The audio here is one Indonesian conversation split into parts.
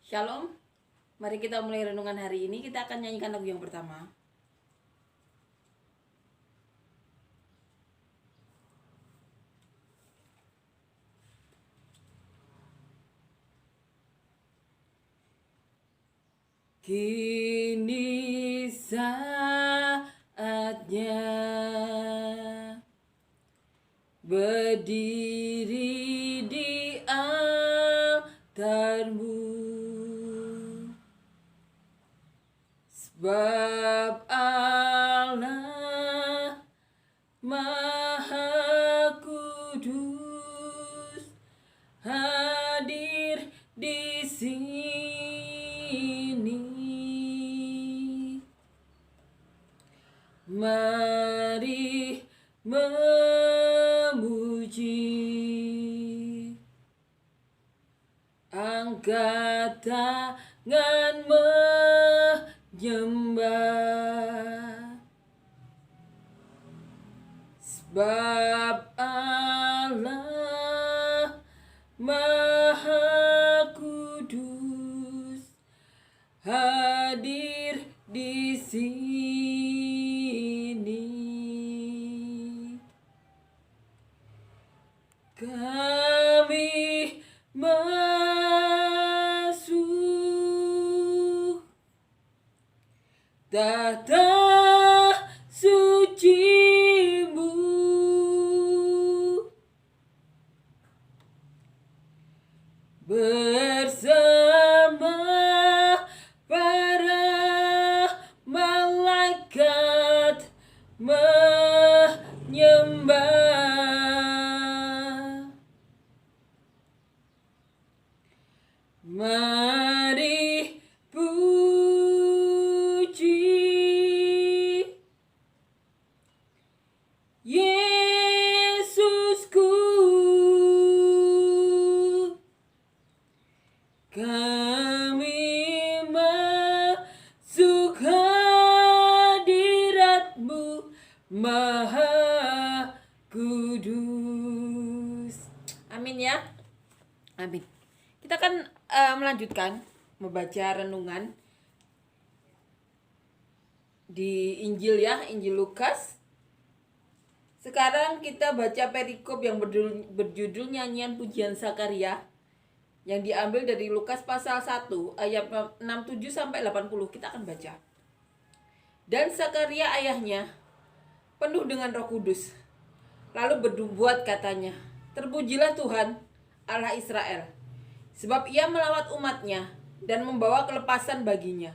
Shalom, mari kita mulai renungan hari ini. Kita akan nyanyikan lagu yang pertama. Kini saatnya berdiri di altarmu, sebab Allah Maha Kudus hadir di sini. Mari memuji, angkat tangan menyembah, sebab Allah Maha Kudus hadir di sini. Kami masuk tahta suci-Mu, bersama para malaikat menyembah. Mari puji Yesusku, kami masuk hadirat-Mu Maha Kudus. Amin ya. Amin. Kita akan melanjutkan membaca renungan di Injil ya, Injil Lukas. Sekarang kita baca perikop yang berjudul nyanyian pujian Zakaria yang diambil dari Lukas pasal 1 ayat 67 sampai 80. Kita akan baca. Dan Zakaria ayahnya penuh dengan Roh Kudus, lalu bernubuat katanya, "Terpujilah Tuhan Allah Israel, sebab ia melawat umatnya dan membawa kelepasan baginya.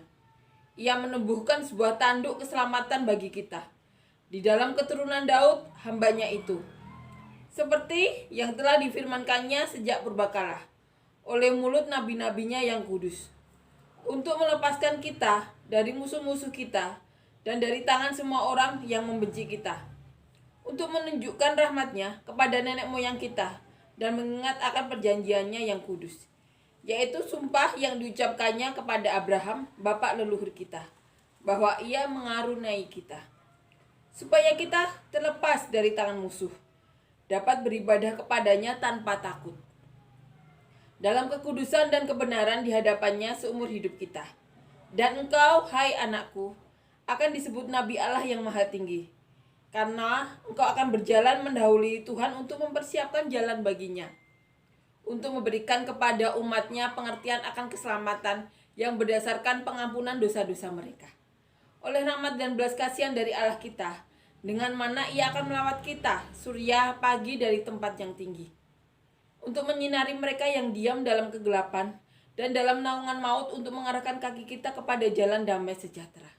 Ia menumbuhkan sebuah tanduk keselamatan bagi kita di dalam keturunan Daud hambanya itu, seperti yang telah difirmankannya sejak purbakala oleh mulut nabi-nabinya yang kudus, untuk melepaskan kita dari musuh-musuh kita dan dari tangan semua orang yang membenci kita, untuk menunjukkan rahmat-Nya kepada nenek moyang kita dan mengingat akan perjanjiannya yang kudus, yaitu sumpah yang diucapkannya kepada Abraham, bapak leluhur kita, bahwa ia mengaruniai kita, supaya kita terlepas dari tangan musuh, dapat beribadah kepadanya tanpa takut, dalam kekudusan dan kebenaran di hadapannya seumur hidup kita. Dan engkau, hai anakku, akan disebut Nabi Allah yang Maha Tinggi, karena engkau akan berjalan mendahului Tuhan untuk mempersiapkan jalan baginya, untuk memberikan kepada umatnya pengertian akan keselamatan yang berdasarkan pengampunan dosa-dosa mereka, oleh rahmat dan belas kasihan dari Allah kita, dengan mana ia akan melawat kita surya pagi dari tempat yang tinggi, untuk menyinari mereka yang diam dalam kegelapan dan dalam naungan maut, untuk mengarahkan kaki kita kepada jalan damai sejahtera.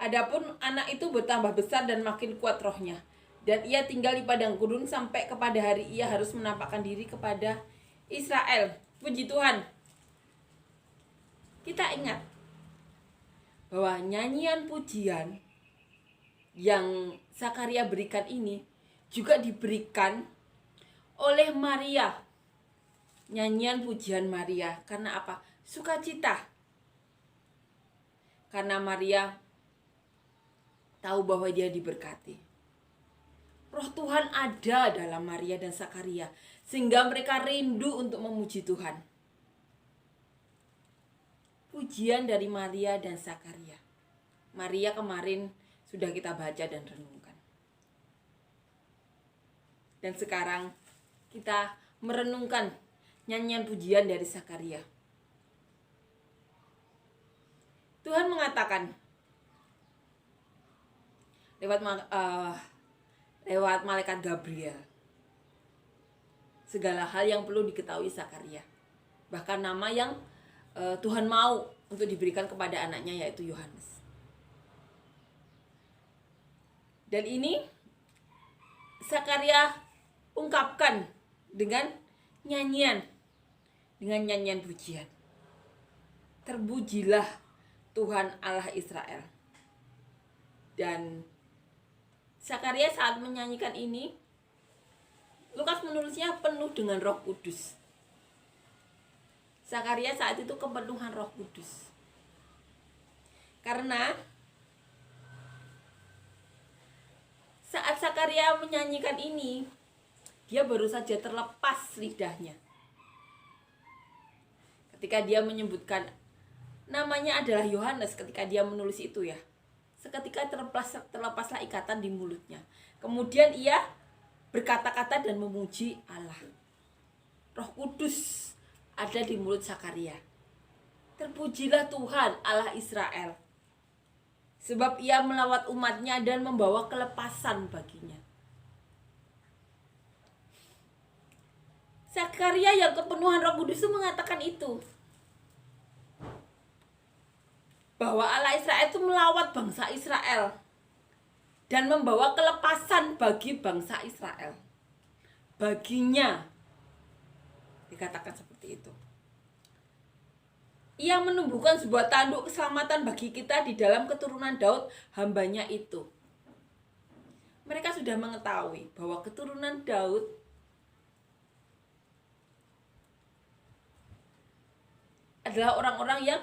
Adapun anak itu bertambah besar dan makin kuat rohnya, dan ia tinggal di padang gurun sampai kepada hari ia harus menampakkan diri kepada Israel. Puji Tuhan. Kita ingat bahwa nyanyian pujian yang Zakaria berikan ini juga diberikan oleh Maria. Nyanyian pujian Maria. Karena apa? Sukacita. Karena Maria tahu bahwa dia diberkati. Roh Tuhan ada dalam Maria dan Zakaria, sehingga mereka rindu untuk memuji Tuhan. pujian dari Maria dan Zakaria. Maria kemarin sudah kita baca dan renungkan. Dan sekarang kita merenungkan nyanyian pujian dari Zakaria. Tuhan mengatakan lewat malaikat Gabriel segala hal yang perlu diketahui Zakaria. Bahkan nama yang Tuhan mau untuk diberikan kepada anaknya, yaitu Yohanes. Dan ini Zakaria ungkapkan dengan nyanyian pujian. Terpujilah Tuhan Allah Israel. Dan Zakaria saat menyanyikan ini, Lukas menulisnya penuh dengan Roh Kudus. Zakaria saat itu kepenuhan Roh Kudus. Karena saat Zakaria menyanyikan ini, dia baru saja terlepas lidahnya. Ketika dia menyebutkan namanya adalah Yohanes, ketika dia menulis itu ya, seketika terlepaslah ikatan di mulutnya. Kemudian ia berkata-kata dan memuji Allah. Roh Kudus ada di mulut Zakaria. Terpujilah Tuhan Allah Israel, sebab ia melawat umatnya dan membawa kelepasan baginya. Zakaria yang kepenuhan Roh Kudus itu mengatakan itu, bahwa Allah Israel itu melawat bangsa Israel dan membawa kelepasan bagi bangsa Israel. Baginya, dikatakan seperti itu. Ia menumbuhkan sebuah tanduk keselamatan bagi kita di dalam keturunan Daud, hambanya itu. Mereka sudah mengetahui bahwa keturunan Daud adalah orang-orang yang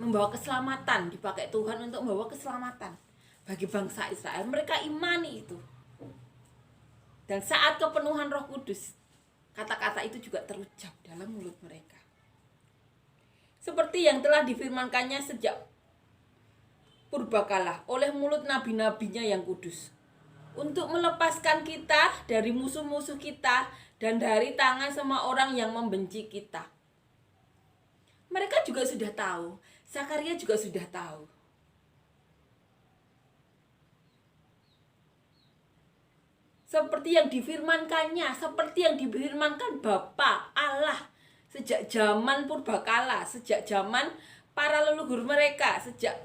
membawa keselamatan, dipakai Tuhan untuk membawa keselamatan bagi bangsa Israel. Mereka imani itu. Dan saat kepenuhan Roh Kudus, kata-kata itu juga terucap dalam mulut mereka. Seperti yang telah difirmankannya sejak purbakala oleh mulut nabi-nabinya yang kudus, untuk melepaskan kita dari musuh-musuh kita dan dari tangan semua orang yang membenci kita. Mereka juga sudah tahu, Zakaria juga sudah tahu. Seperti yang difirmankannya, seperti yang difirmankan Bapa Allah sejak zaman purbakala, sejak zaman para leluhur mereka, sejak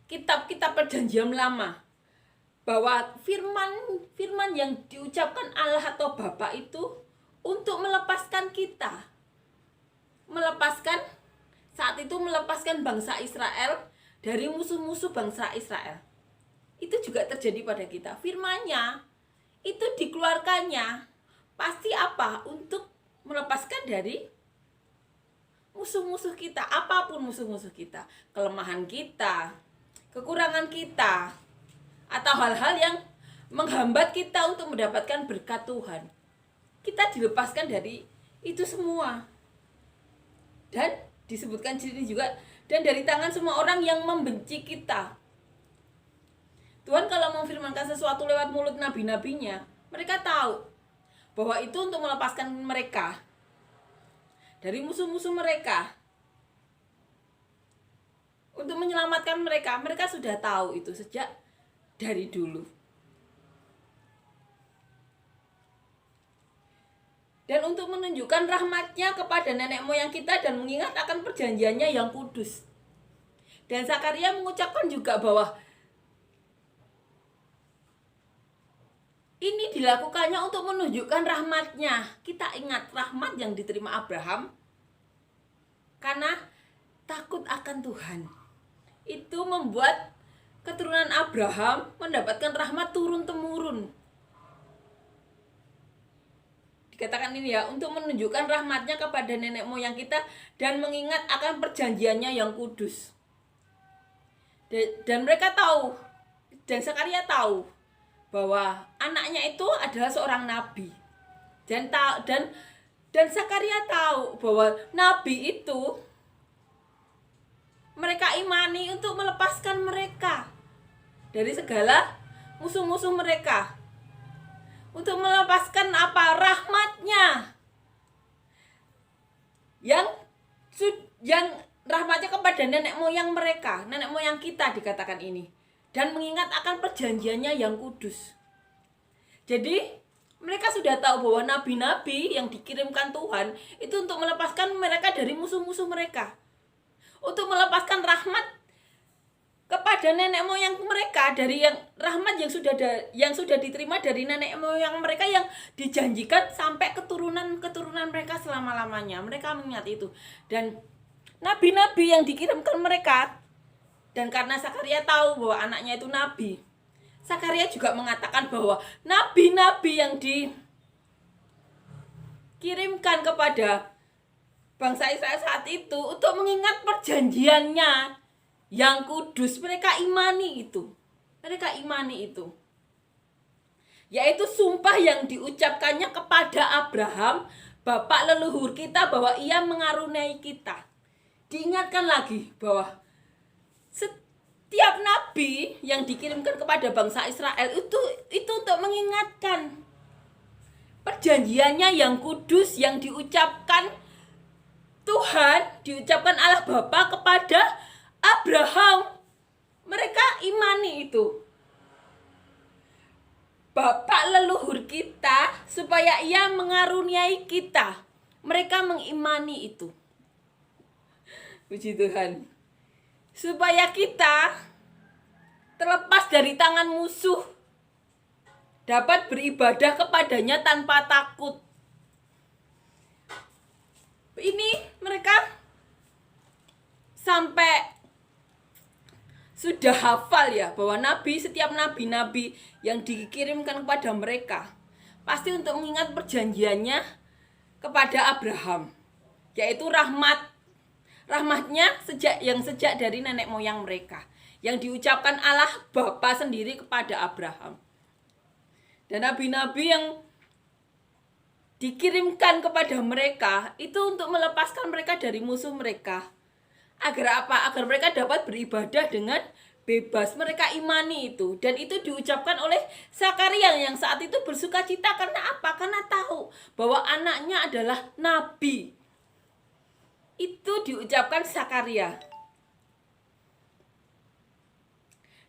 kitab-kitab perjanjian lama, bahwa firman yang diucapkan Allah atau Bapa itu untuk melepaskan kita, saat itu melepaskan bangsa Israel dari musuh-musuh bangsa Israel. Itu juga terjadi pada kita. Firman-Nya itu dikeluarkannya pasti apa? Untuk melepaskan dari musuh-musuh kita, apapun musuh-musuh kita, kelemahan kita, kekurangan kita, atau hal-hal yang menghambat kita untuk mendapatkan berkat Tuhan. Kita dilepaskan dari itu semua. Dan disebutkan di sini juga, dan dari tangan semua orang yang membenci kita. Tuhan kalau memfirmankan sesuatu lewat mulut nabi-nabinya, mereka tahu bahwa itu untuk melepaskan mereka dari musuh-musuh mereka, untuk menyelamatkan mereka. Mereka sudah tahu itu sejak dari dulu. Dan untuk menunjukkan rahmat-Nya kepada nenek moyang kita dan mengingat akan perjanjiannya yang kudus. Dan Zakaria mengucapkan juga bahwa ini dilakukannya untuk menunjukkan rahmat-Nya. Kita ingat rahmat yang diterima Abraham karena takut akan Tuhan. Itu membuat keturunan Abraham mendapatkan rahmat turun-temurun. Dikatakan ini ya, untuk menunjukkan rahmat-Nya kepada nenek moyang kita dan mengingat akan perjanjiannya yang kudus. Dan mereka tahu, dan Zakaria tahu bahwa anaknya itu adalah seorang nabi. Dan Dan Zakaria tahu bahwa nabi itu mereka imani untuk melepaskan mereka dari segala musuh-musuh mereka. Untuk melepaskan apa? Rahmatnya. Yang rahmatnya kepada nenek moyang mereka, nenek moyang kita dikatakan ini. Dan mengingat akan perjanjiannya yang kudus. Jadi mereka sudah tahu bahwa nabi-nabi yang dikirimkan Tuhan itu untuk melepaskan mereka dari musuh-musuh mereka. Untuk melepaskan rahmat kepada nenek moyang mereka dari yang rahmat yang sudah diterima dari nenek moyang mereka yang dijanjikan sampai keturunan mereka selama-lamanya. Mereka mengingat itu. Dan nabi-nabi yang dikirimkan mereka, dan karena Zakaria tahu bahwa anaknya itu nabi, Zakaria juga mengatakan bahwa nabi-nabi yang dikirimkan kepada bangsa Israel saat itu untuk mengingat perjanjiannya yang kudus, mereka imani itu. Yaitu sumpah yang diucapkannya kepada Abraham, bapak leluhur kita, bahwa ia mengaruniai kita. Diingatkan lagi bahwa setiap nabi yang dikirimkan kepada bangsa Israel itu untuk mengingatkan perjanjiannya yang kudus yang diucapkan Tuhan, diucapkan Allah Bapa kepada Abraham. Mereka imani itu. Bapak leluhur kita supaya ia mengaruniai kita. Mereka mengimani itu. Puji Tuhan. Supaya kita terlepas dari tangan musuh, dapat beribadah kepadanya tanpa takut. Ini mereka sampai sudah hafal ya bahwa setiap nabi-nabi yang dikirimkan kepada mereka pasti untuk mengingat perjanjiannya kepada Abraham, yaitu rahmatnya sejak dari nenek moyang mereka yang diucapkan Allah Bapa sendiri kepada Abraham. Dan nabi-nabi yang dikirimkan kepada mereka itu untuk melepaskan mereka dari musuh mereka. Agar apa? Agar mereka dapat beribadah dengan bebas. Mereka imani itu. Dan itu diucapkan oleh Zakaria yang saat itu bersuka cita. Karena apa? Karena tahu bahwa anaknya adalah nabi. Itu diucapkan Zakaria.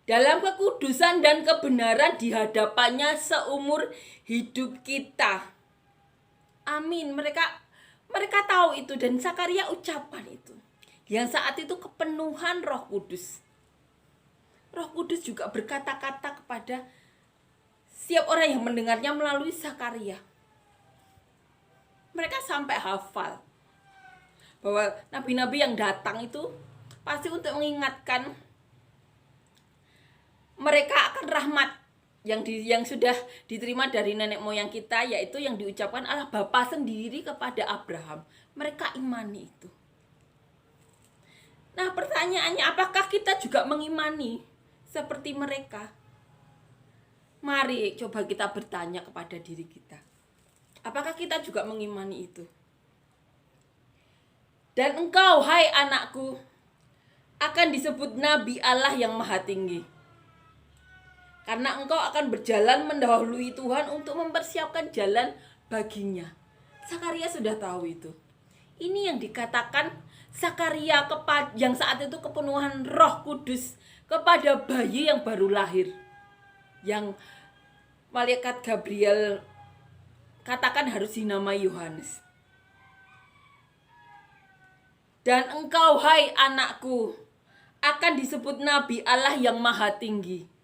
Dalam kekudusan dan kebenaran di hadapannya seumur hidup kita. Amin. Mereka tahu itu dan Zakaria ucapkan itu. Yang saat itu kepenuhan Roh Kudus. Roh Kudus juga berkata-kata kepada setiap orang yang mendengarnya melalui Zakaria. Mereka sampai hafal bahwa nabi-nabi yang datang itu pasti untuk mengingatkan mereka akan rahmat yang sudah diterima dari nenek moyang kita, yaitu yang diucapkan Allah Bapa sendiri kepada Abraham. Mereka imani itu. Nah, pertanyaannya, apakah kita juga mengimani seperti mereka? Mari coba kita bertanya kepada diri kita. Apakah kita juga mengimani itu? Dan engkau, hai anakku, akan disebut Nabi Allah yang Maha Tinggi. Karena engkau akan berjalan mendahului Tuhan untuk mempersiapkan jalan baginya. Zakaria sudah tahu itu. Ini yang dikatakan Zakaria yang saat itu kepenuhan Roh Kudus kepada bayi yang baru lahir. Yang malaikat Gabriel katakan harus dinamai Yohanes. Dan engkau, hai anakku, akan disebut Nabi Allah yang Maha Tinggi.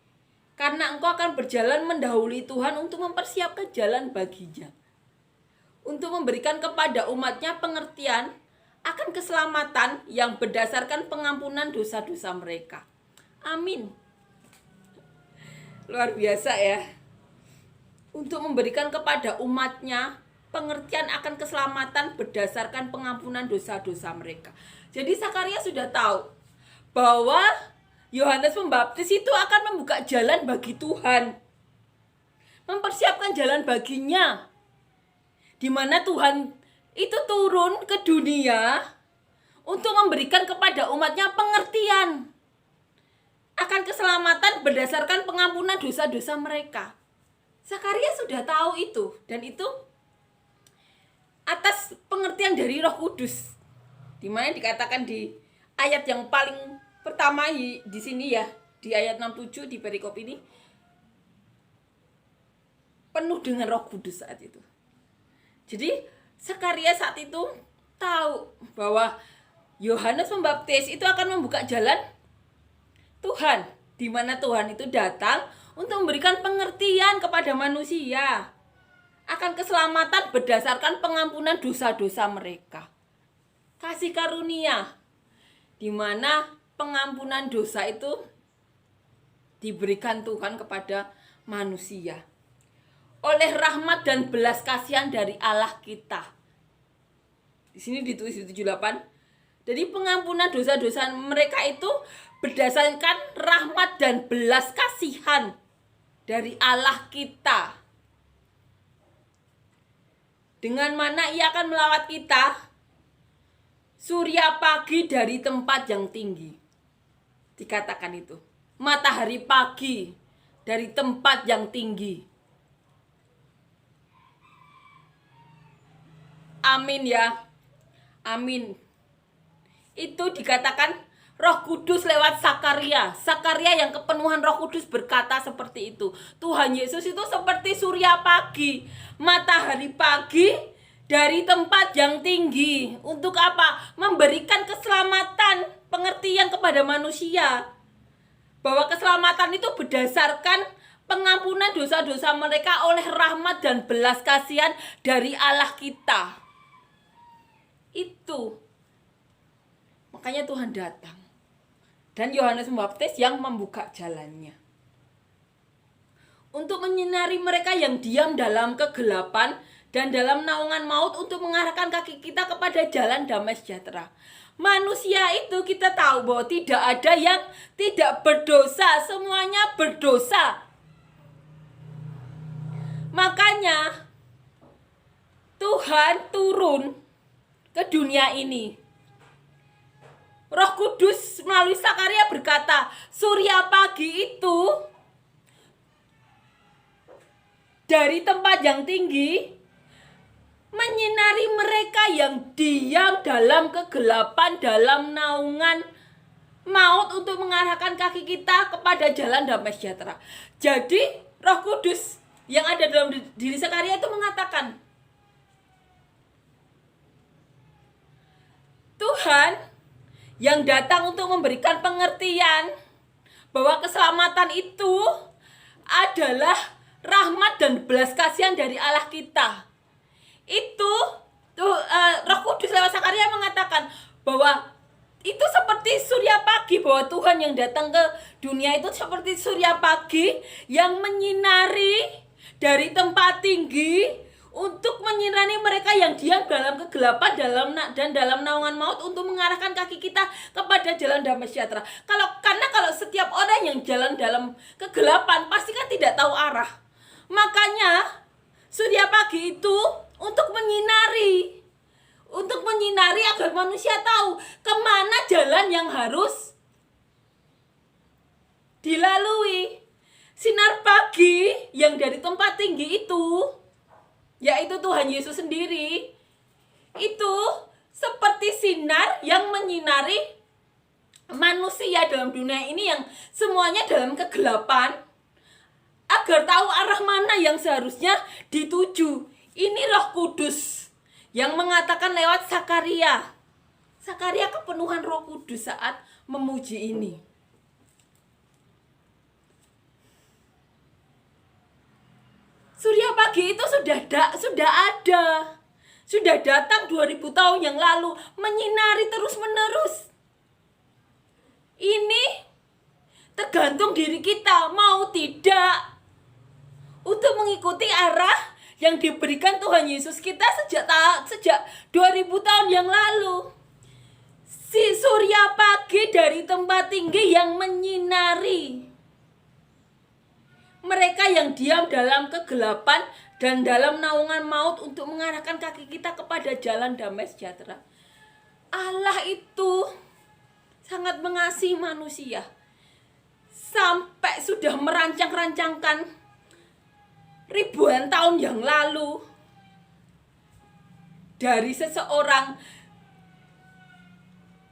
Karena engkau akan berjalan mendahului Tuhan untuk mempersiapkan jalan baginya. Untuk memberikan kepada umatnya pengertian akan keselamatan yang berdasarkan pengampunan dosa-dosa mereka. Amin. Luar biasa ya. Untuk memberikan kepada umatnya pengertian akan keselamatan berdasarkan pengampunan dosa-dosa mereka. Jadi Zakaria sudah tahu bahwa Yohanes Pembaptis itu akan membuka jalan bagi Tuhan. Mempersiapkan jalan baginya. Di mana Tuhan itu turun ke dunia untuk memberikan kepada umatnya pengertian akan keselamatan berdasarkan pengampunan dosa-dosa mereka. Zakaria sudah tahu itu, dan itu atas pengertian dari Roh Kudus. Di mana dikatakan di ayat yang paling pertama di sini ya, di ayat 67 di perikop ini, penuh dengan Roh Kudus saat itu. Jadi Zakaria saat itu tahu bahwa Yohanes Pembaptis itu akan membuka jalan Tuhan, di mana Tuhan itu datang untuk memberikan pengertian kepada manusia akan keselamatan berdasarkan pengampunan dosa-dosa mereka. Kasih karunia, di mana pengampunan dosa itu diberikan Tuhan kepada manusia oleh rahmat dan belas kasihan dari Allah kita. Di sini ditulis di 78. Jadi pengampunan dosa-dosa mereka itu berdasarkan rahmat dan belas kasihan dari Allah kita. Dengan mana Ia akan melawat kita surya pagi dari tempat yang tinggi. Dikatakan itu. Matahari pagi dari tempat yang tinggi. Amin ya. Amin. Itu dikatakan Roh Kudus lewat Zakaria. Zakaria yang kepenuhan Roh Kudus berkata seperti itu. Tuhan Yesus itu seperti surya pagi, matahari pagi dari tempat yang tinggi. Untuk apa? Memberikan keselamatan, pengertian kepada manusia. Bahwa keselamatan itu berdasarkan pengampunan dosa-dosa mereka oleh rahmat dan belas kasihan dari Allah kita. Itu. Makanya Tuhan datang. Dan Yohanes Pembaptis yang membuka jalannya. Untuk menyinari mereka yang diam dalam kegelapan dan dalam naungan maut, untuk mengarahkan kaki kita kepada jalan damai sejahtera. Manusia itu kita tahu bahwa tidak ada yang tidak berdosa. Semuanya berdosa. Makanya Tuhan turun ke dunia ini. Roh Kudus melalui Zakaria berkata, surya pagi itu dari tempat yang tinggi menyinari mereka yang diam dalam kegelapan, dalam naungan maut, untuk mengarahkan kaki kita kepada jalan damai sejahtera. Jadi Roh Kudus yang ada dalam diri Zakaria itu mengatakan, Tuhan yang datang untuk memberikan pengertian bahwa keselamatan itu adalah rahmat dan belas kasihan dari Allah kita. Roh Kudus lewat Zakaria mengatakan bahwa itu seperti surya pagi, bahwa Tuhan yang datang ke dunia itu seperti surya pagi yang menyinari dari tempat tinggi untuk menyinari mereka yang diam dalam kegelapan dan dalam naungan maut, untuk mengarahkan kaki kita kepada jalan damai sejahtera. Karena kalau setiap orang yang jalan dalam kegelapan pasti kan tidak tahu arah. Makanya surya pagi itu untuk menyinari agar manusia tahu kemana jalan yang harus dilalui. Sinar pagi yang dari tempat tinggi itu, yaitu Tuhan Yesus sendiri, itu seperti sinar yang menyinari manusia dalam dunia ini yang semuanya dalam kegelapan, agar tahu arah mana yang seharusnya dituju. Ini Roh Kudus yang mengatakan lewat Zakaria. Zakaria kepenuhan Roh Kudus saat memuji ini. Surya pagi itu sudah ada. Sudah datang 2000 tahun yang lalu, menyinari terus-menerus. Ini tergantung diri kita mau tidak untuk mengikuti arah yang diberikan Tuhan Yesus kita sejak 2000 tahun yang lalu. Si surya pagi dari tempat tinggi yang menyinari mereka yang diam dalam kegelapan dan dalam naungan maut untuk mengarahkan kaki kita kepada jalan damai sejahtera. Allah itu sangat mengasihi manusia sampai sudah merancang-rancangkan ribuan tahun yang lalu dari seseorang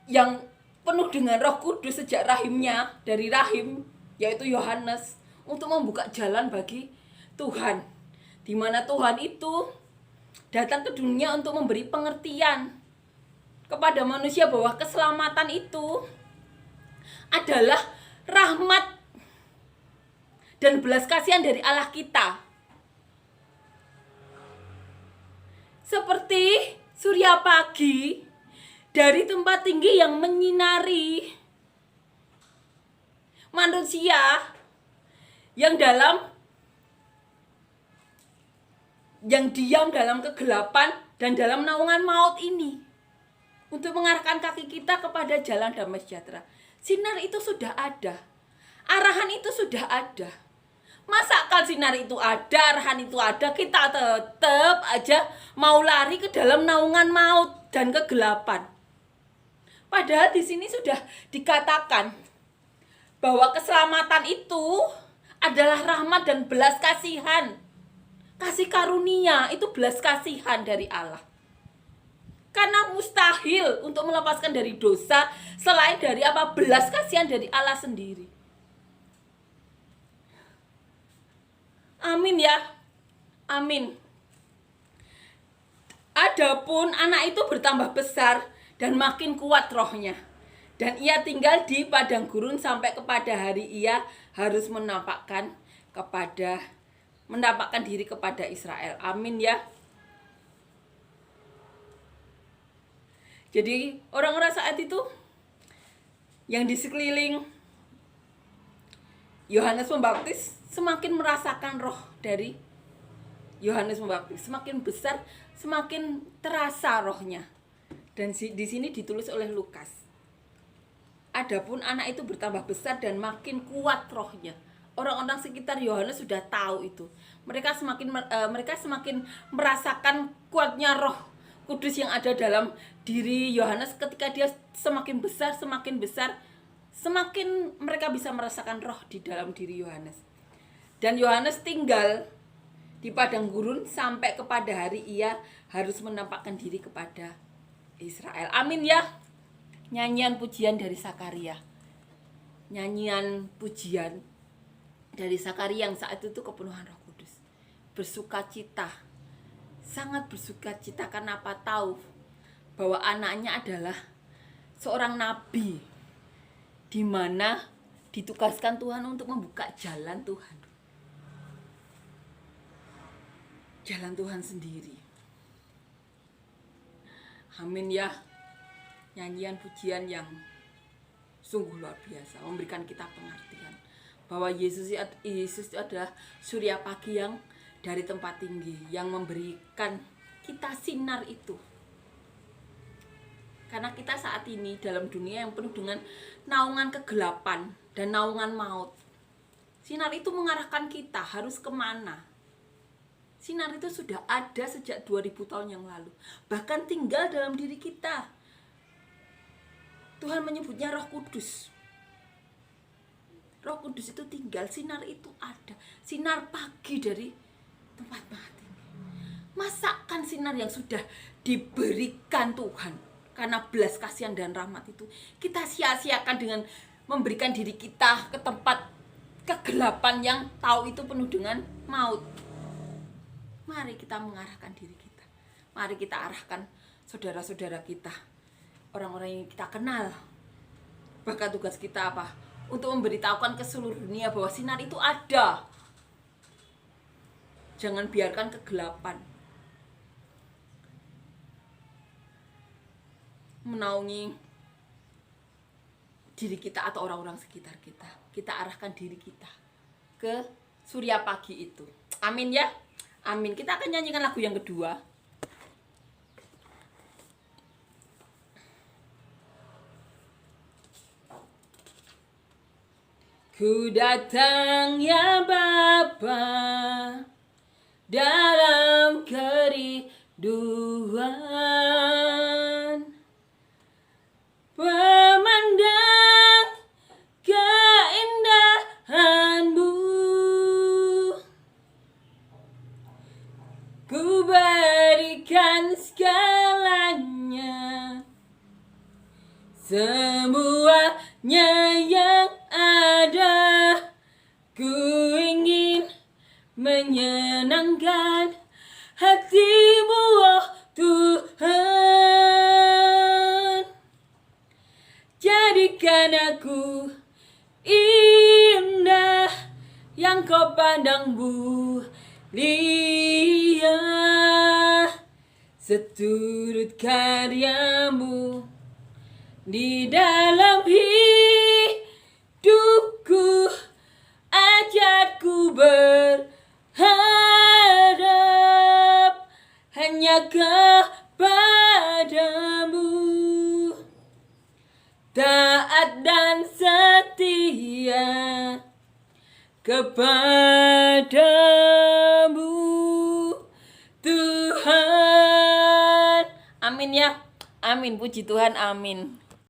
yang penuh dengan Roh Kudus sejak rahimnya, dari rahim yaitu Yohanes, untuk membuka jalan bagi Tuhan, di mana Tuhan itu datang ke dunia untuk memberi pengertian kepada manusia bahwa keselamatan itu adalah rahmat dan belas kasihan dari Allah kita. Seperti surya pagi dari tempat tinggi yang menyinari manusia yang diam dalam kegelapan dan dalam naungan maut ini, untuk mengarahkan kaki kita kepada jalan damai sejahtera. Sinar itu sudah ada, arahan itu sudah ada. Masa kalau sinar itu ada, arahan itu ada, kita tetap aja mau lari ke dalam naungan maut dan kegelapan. Padahal di sini sudah dikatakan bahwa keselamatan itu adalah rahmat dan belas kasihan. Kasih karunia itu belas kasihan dari Allah. Karena mustahil untuk melepaskan dari dosa selain dari apa? Belas kasihan dari Allah sendiri. Amin ya. Amin. Adapun anak itu bertambah besar dan makin kuat rohnya, dan ia tinggal di padang gurun sampai kepada hari ia harus menampakkan diri kepada Israel. Amin ya. Jadi orang-orang saat itu yang di sekeliling Yohanes Pembaptis semakin merasakan roh dari Yohanes Pembaptis, semakin besar, semakin terasa rohnya. Dan di sini ditulis oleh Lukas. Adapun anak itu bertambah besar dan makin kuat rohnya. Orang-orang sekitar Yohanes sudah tahu itu. Mereka semakin merasakan kuatnya Roh Kudus yang ada dalam diri Yohanes. Ketika dia semakin besar, semakin mereka bisa merasakan roh di dalam diri Yohanes. Dan Yohanes tinggal di padang gurun sampai kepada hari ia harus menampakkan diri kepada Israel. Amin ya. Nyanyian pujian dari Sakaria. Nyanyian pujian dari Sakaria yang saat itu kepenuhan Roh Kudus. Bersukacita. Sangat bersukacita karena apa? Tahu bahwa anaknya adalah seorang nabi, di mana ditugaskan Tuhan untuk membuka jalan Tuhan. Jalan Tuhan sendiri. Amin ya. Nyanyian pujian yang sungguh luar biasa, memberikan kita pengertian bahwa Yesus itu adalah surya pagi yang dari tempat tinggi, yang memberikan kita sinar itu. Karena kita saat ini dalam dunia yang penuh dengan naungan kegelapan dan naungan maut. Sinar itu mengarahkan kita harus kemana. Sinar itu sudah ada sejak 2000 tahun yang lalu. Bahkan tinggal dalam diri kita. Tuhan menyebutnya Roh Kudus. Roh Kudus itu tinggal, sinar itu ada. Sinar pagi dari tempat mati. Masakan sinar yang sudah diberikan Tuhan karena belas kasihan dan rahmat itu, kita sia-siakan dengan memberikan diri kita ke tempat kegelapan yang tahu itu penuh dengan maut. Mari kita mengarahkan diri kita. Mari kita arahkan saudara-saudara kita, orang-orang yang kita kenal. Bahkan tugas kita apa? Untuk memberitahukan ke seluruh dunia bahwa sinar itu ada. Jangan biarkan kegelapan menaungi diri kita atau orang-orang sekitar kita. Kita arahkan diri kita ke surya pagi itu. Amin ya. Amin. Kita akan nyanyikan lagu yang kedua. Ku datang ya Bapa dalam kerinduan. Memandang keindahanmu, ku berikan segalanya, semuanya yang ada. Ku ingin menyenangkan hatimu, oh Tuhan. Jadikan aku indah yang kau pandang mulia, seturut karyamu di dalam hidupku. Ajarku berharap hanya kepadamu, taat dan setia kepadamu, Tuhan. Amin ya. Amin, puji Tuhan, amin.